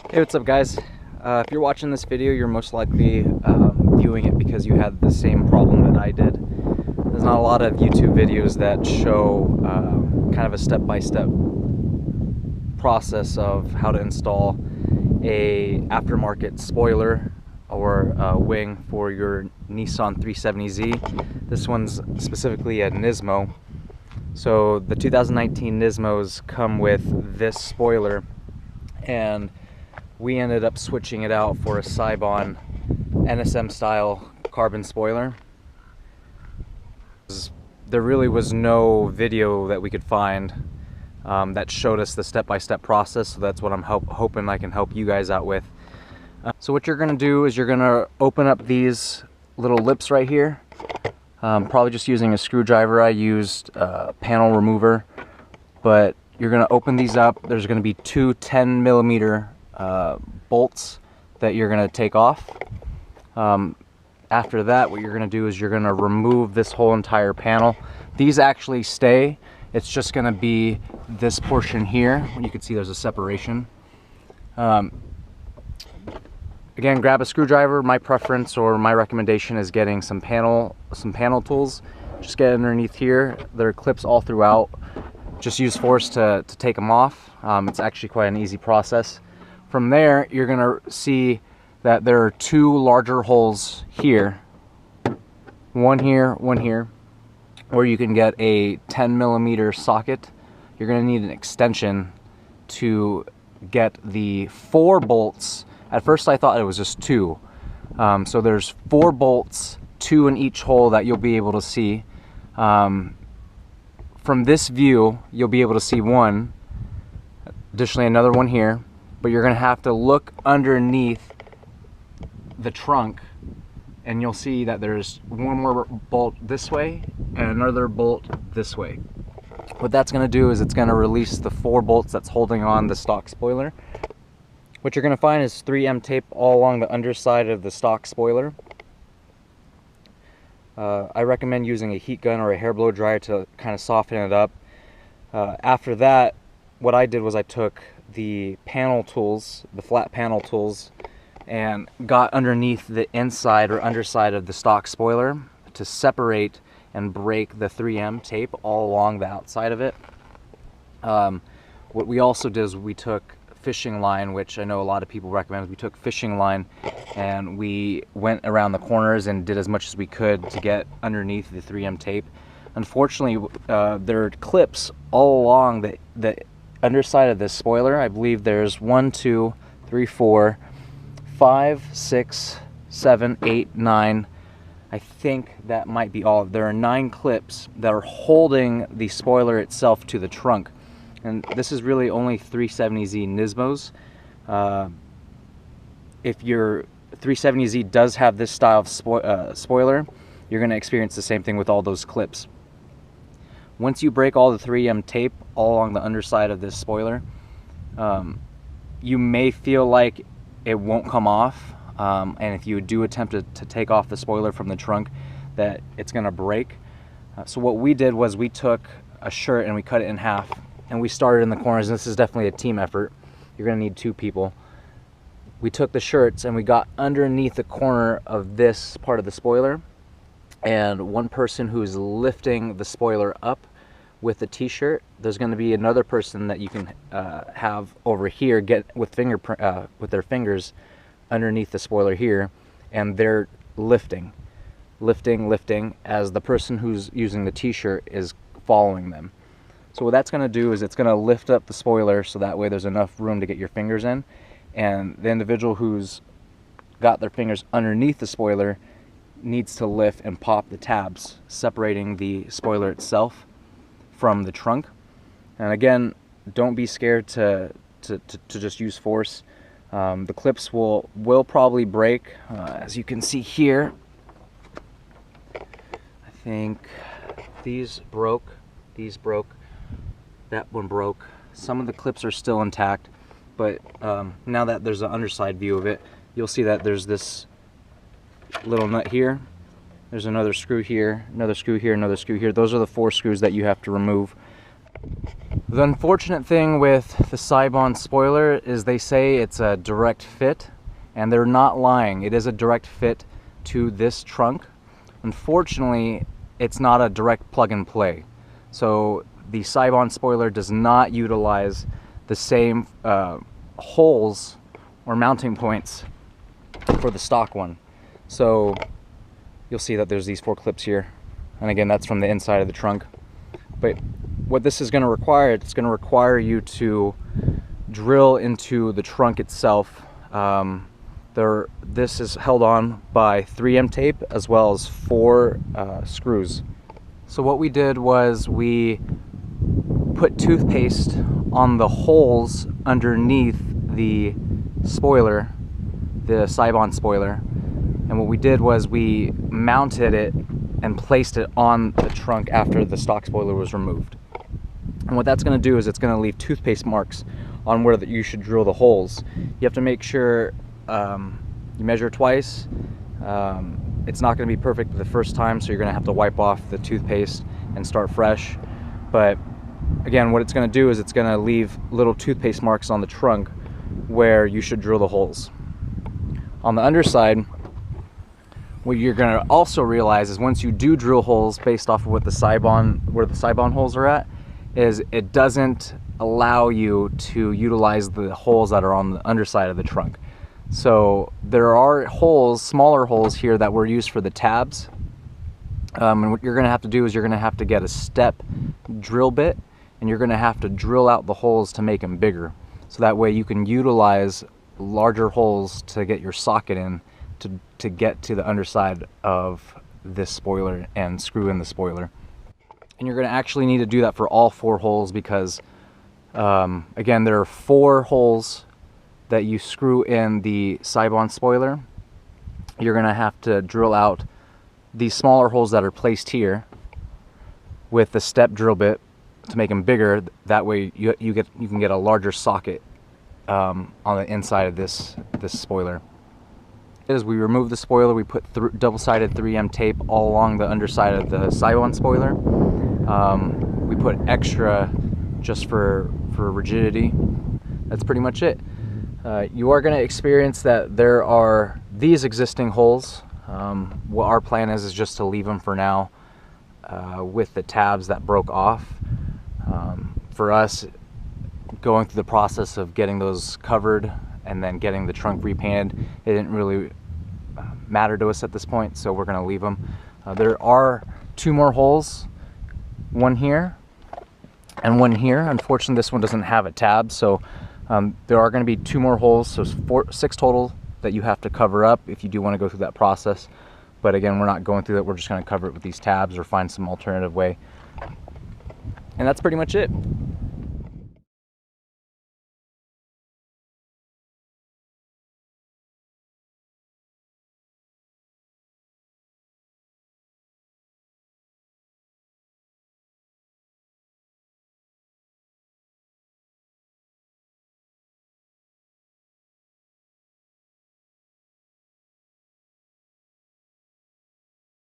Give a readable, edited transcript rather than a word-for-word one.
Hey, what's up guys? If you're watching this video, you're most likely viewing it because you had the same problem that I did. There's not a lot of YouTube videos that show kind of a step-by-step process of how to install a aftermarket spoiler or wing for your Nissan 370z. This one's specifically a Nismo. So the 2019 Nismos come with this spoiler, and we ended up switching it out for a Seibon NSM style carbon spoiler. There really was no video that we could find that showed us the step-by-step process, so that's what I'm hoping I can help you guys out with. So what you're going to do is you're going to open up these little lips right here, probably just using a screwdriver. I used a panel remover, but you're going to open these up. There's going to be two 10mm bolts that you're going to take off. After that, what you're going to do is you're going to remove this whole entire panel. These actually stay. It's just going to be this portion here. You can see there's a separation. Again, grab a screwdriver. My preference or my recommendation is getting some panel tools. Just get underneath here. There are clips all throughout. Just use force to take them off. It's actually quite an easy process. From there, you're going to see that there are two larger holes here. One here, where you can get a 10mm socket. You're going to need an extension to get the 4 bolts. At first I thought it was just 2. So there's 4 bolts, 2 in each hole that you'll be able to see. From this view, you'll be able to see one. Additionally, another one here. But you're going to have to look underneath the trunk, and you'll see that there's one more bolt this way and another bolt this way. What that's going to do is it's going to release the 4 bolts that's holding on the stock spoiler. What you're going to find is 3M tape all along the underside of the stock spoiler. I recommend using a heat gun or a hair blow dryer to kind of soften it up. After that, what I did was I took the panel tools, the flat panel tools, and got underneath the inside or underside of the stock spoiler to separate and break the 3M tape all along the outside of it. What we also did is we took fishing line, which I know a lot of people recommend. We took fishing line and we went around the corners and did as much as we could to get underneath the 3M tape. Unfortunately, there are clips all along the underside of this spoiler. I believe there's 1, 2, 3, 4, 5, 6, 7, 8, 9. I think that might be all. There are 9 clips that are holding the spoiler itself to the trunk. And this is really only 370z Nismos. If your 370z does have this style of spoiler, you're going to experience the same thing with all those clips. Once you break all the 3M tape all along the underside of this spoiler, you may feel like it won't come off, and if you do attempt to take off the spoiler from the trunk, that it's going to break. So what we did was we took a shirt and we cut it in half, and we started in the corners. And this is definitely a team effort. You're going to need 2 people. We took the shirts and we got underneath the corner of this part of the spoiler, and one person who's lifting the spoiler up with the t-shirt. There's going to be another person that you can have over here get with their fingers underneath the spoiler here, and they're lifting as the person who's using the t-shirt is following them. So what that's going to do is it's going to lift up the spoiler so that way there's enough room to get your fingers in, and the individual who's got their fingers underneath the spoiler needs to lift and pop the tabs, separating the spoiler itself from the trunk. And again, don't be scared to just use force. The clips will probably break, as you can see here. I think these broke, that one broke. Some of the clips are still intact, but now that there's an underside view of it, you'll see that there's this little nut here. There's another screw here, another screw here, another screw here. Those are the 4 screws that you have to remove. The unfortunate thing with the Seibon spoiler is they say it's a direct fit, and they're not lying. It is a direct fit to this trunk. Unfortunately, it's not a direct plug and play. So the Seibon spoiler does not utilize the same holes or mounting points for the stock one. So you'll see that there's these 4 clips here, and again, that's from the inside of the trunk. But what this is going to require, it's going to require you to drill into the trunk itself. This is held on by 3M tape as well as 4 screws. So what we did was we put toothpaste on the holes underneath the spoiler, the Seibon spoiler, and what we did was we mounted it and placed it on the trunk after the stock spoiler was removed. And what that's going to do is it's going to leave toothpaste marks on where you should drill the holes. You have to make sure you measure twice. It's not going to be perfect the first time, so you're going to have to wipe off the toothpaste and start fresh. But again, what it's going to do is it's going to leave little toothpaste marks on the trunk where you should drill the holes. On the underside, what you're going to also realize is once you do drill holes based off of what the Seibon, where the Seibon holes are at, is it doesn't allow you to utilize the holes that are on the underside of the trunk. So there are holes, smaller holes here that were used for the tabs. And what you're going to have to do is you're going to have to get a step drill bit, and you're going to have to drill out the holes to make them bigger. So that way you can utilize larger holes to get your socket in to get to the underside of this spoiler and screw in the spoiler. And you're going to actually need to do that for all 4 holes because again, there are 4 holes that you screw in the Seibon spoiler. You're going to have to drill out these smaller holes that are placed here with the step drill bit to make them bigger. That way you can get a larger socket on the inside of this spoiler. As we remove the spoiler, we put double-sided 3M tape all along the underside of the Seibon spoiler. We put extra just for rigidity. That's pretty much it. You are going to experience that there are these existing holes. What our plan is just to leave them for now with the tabs that broke off. For us, going through the process of getting those covered and then getting the trunk repainted, it didn't really matter to us at this point, so we're going to leave them. There are 2 more holes, one here and one here. Unfortunately, this one doesn't have a tab, so there are going to be 2 more holes, so 6 total that you have to cover up if you do want to go through that process. But again, we're not going through that. We're just going to cover it with these tabs or find some alternative way. And that's pretty much it.